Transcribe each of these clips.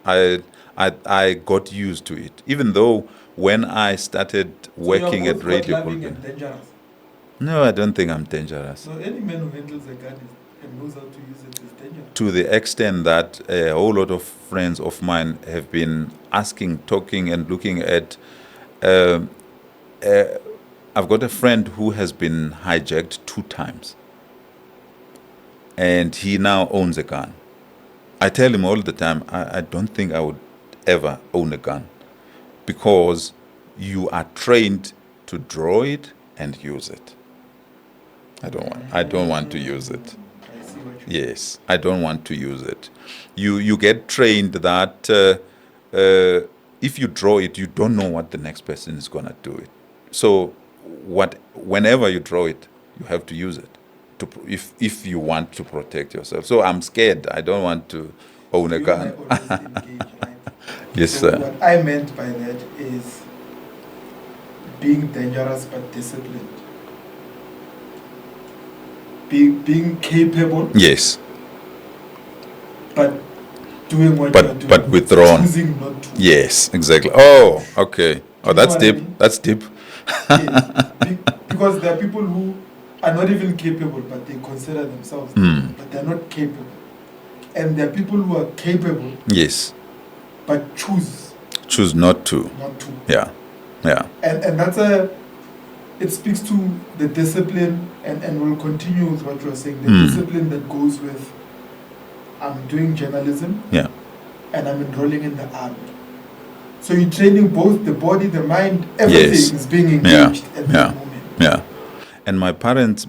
I got used to it. Even though when I started working so at Radio loving Pulpit, and dangerous. no, I don't think I'm dangerous. So any man who handles a gun and knows how to use it is dangerous. To the extent that a whole lot of friends of mine have been asking, talking, and looking at. um I've got a friend who has been hijacked 2 times, and he now owns a gun. I tell him all the time, I don't think I would ever own a gun because you are trained to draw it and use it. I don't want to use it. I see what you Yes, I don't want to use it. You get trained that if you draw it, you don't know what the next person is gonna do it. So whenever you draw it, you have to use it if you want to protect yourself. So I'm scared. I don't want to own a You gun. and I always engage, right? Yes, So sir. what I meant by that is being dangerous but disciplined. Being capable Yes, but doing what you're doing. but withdrawn. Choosing not to. Yes, exactly. Oh, okay. Oh, You know that's what I deep. mean? That's deep. Yes. Because there are people who are not even capable, but they consider themselves, but they're not capable. And there are people who are capable, Yes. but choose Choose not to. not to. Yeah. Yeah. And it speaks to the discipline, and we'll continue with what you're saying, the discipline that goes with, I'm doing journalism, Yeah. and I'm enrolling in the army. So you're training both the body, the mind, everything Yes. is being Yeah. engaged at Yeah. that moment. Yeah. And my parents,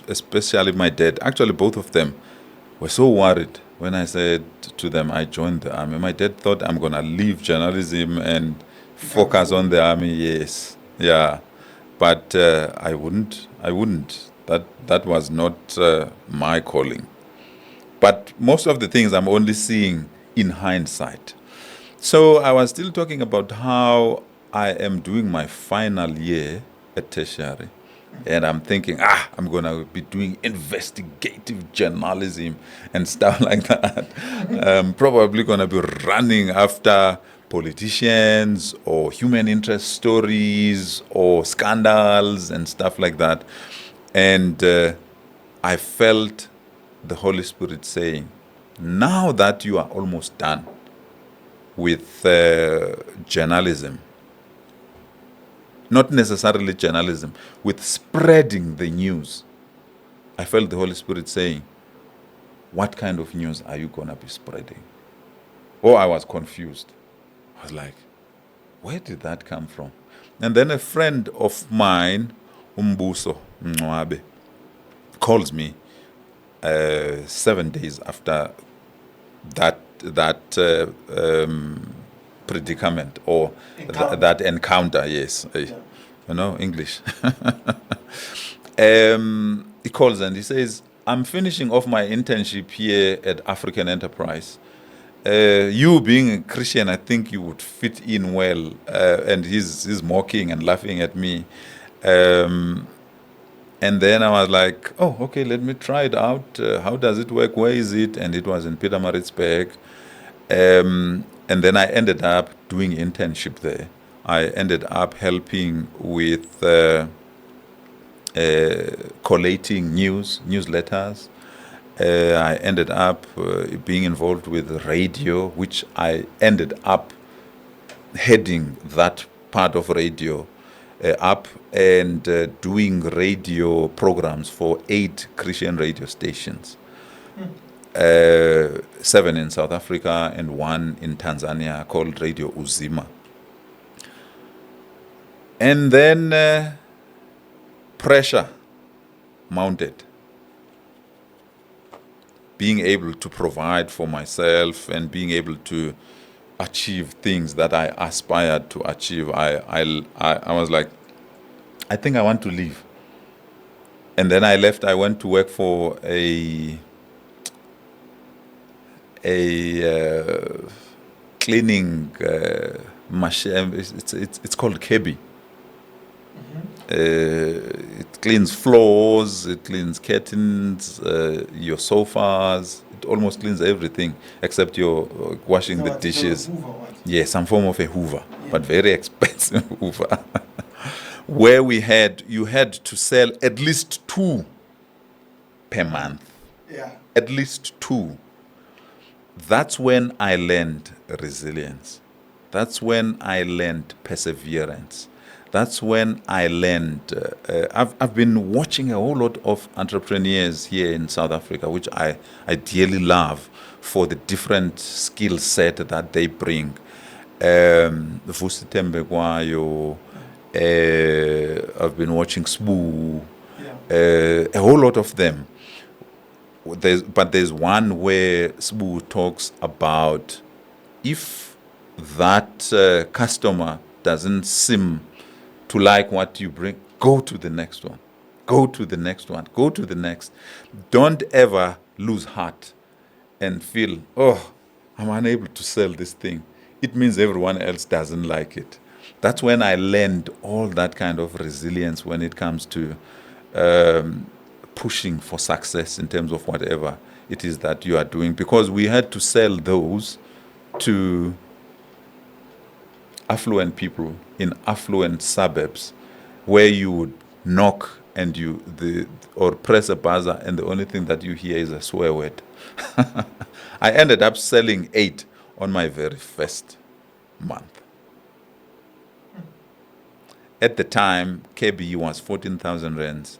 especially my dad, actually both of them, were so worried when I said to them I joined the army. My dad thought I'm gonna leave journalism and focus on the army. Yes, yeah, but I wouldn't. I wouldn't. That was not my calling. But most of the things I'm only seeing in hindsight. So I was still talking about how I am doing my final year at tertiary. And I'm thinking, I'm going to be doing investigative journalism and stuff like that. I'm probably going to be running after politicians or human interest stories or scandals and stuff like that. And I felt the Holy Spirit saying, now that you are almost done with journalism, not necessarily journalism, with spreading the news, I felt the Holy Spirit saying, what kind of news are you going to be spreading? Oh, I was confused. I was like, where did that come from? And then a friend of mine, Umbuso Mwabe, calls me 7 days after that predicament or that encounter. Yes, you know English. He calls and he says, "I'm finishing off my internship here at African Enterprise. You being a Christian, I think you would fit in well." And he's mocking and laughing at me. And then I was like, oh, okay, let me try it out. How does it work? Where is it? And it was in Pietermaritzburg. And then I ended up doing internship there. I ended up helping with collating newsletters. I ended up being involved with radio, which I ended up heading that part of radio up and doing radio programs for 8 Christian radio stations. 7 in South Africa and 1 in Tanzania called Radio Uzima. And then pressure mounted. Being able to provide for myself and being able to achieve things that I aspired to achieve, I was like, I think I want to leave. And then I left. I went to work for a cleaning machine. It's called Kebi. It cleans floors, it cleans curtains, your sofas. It almost cleans everything except your washing the dishes. Yeah, some form of a Hoover, but very expensive Hoover. Where you had to sell at least 2 per month. Yeah. At least 2. That's when I learned resilience. That's when I learned perseverance. That's when I learned. I've been watching a whole lot of entrepreneurs here in South Africa, which I dearly love for the different skill set that they bring. Vusi Tembekwayo, I've been watching Sbu, a whole lot of them. But there's one where Sbu talks about if that customer doesn't seem to like what you bring, go to the next one. Go to the next one. Go to the next. Don't ever lose heart and feel, oh, I'm unable to sell this thing. It means everyone else doesn't like it. That's when I learned all that kind of resilience when it comes to pushing for success in terms of whatever it is that you are doing, because we had to sell those to affluent people in affluent suburbs where you would knock and or press a buzzer and the only thing that you hear is a swear word. I ended up selling 8 on my very first month. At the time, KBE was 14,000 rands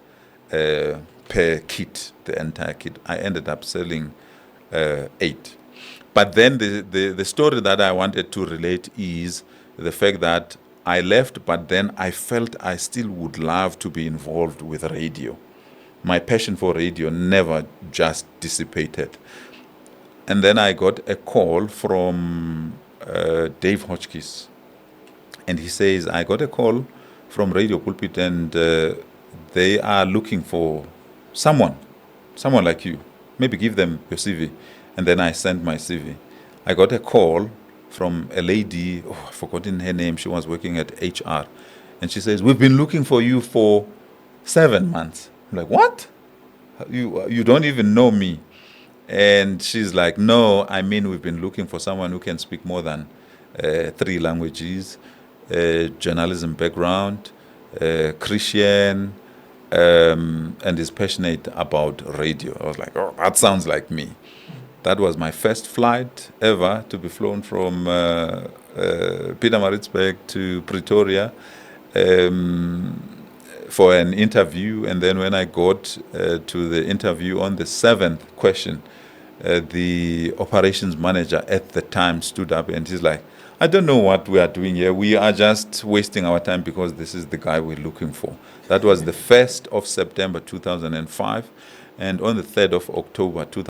per kit, the entire kit. I ended up selling 8. But then the story that I wanted to relate is the fact that I left, but then I felt I still would love to be involved with radio. My passion for radio never just dissipated. And then I got a call from Dave Hotchkiss. And he says, I got a call from Radio Pulpit and they are looking for someone like you. Maybe give them your CV. And then I sent my CV. I got a call from a lady, I've forgotten her name, she was working at HR. And she says, we've been looking for you for 7 months. I'm like, what? You don't even know me. And she's like, no, I mean, we've been looking for someone who can speak more than 3 languages, journalism background, Christian, and is passionate about radio. I was like, oh, that sounds like me. That was my first flight ever to be flown from Pietermaritzburg to Pretoria for an interview. And then when I got to the interview on the 7th question, the operations manager at the time stood up and he's like, I don't know what we are doing here. We are just wasting our time because this is the guy we're looking for. That was the 1st of September 2005. And on the 3rd of October 2005,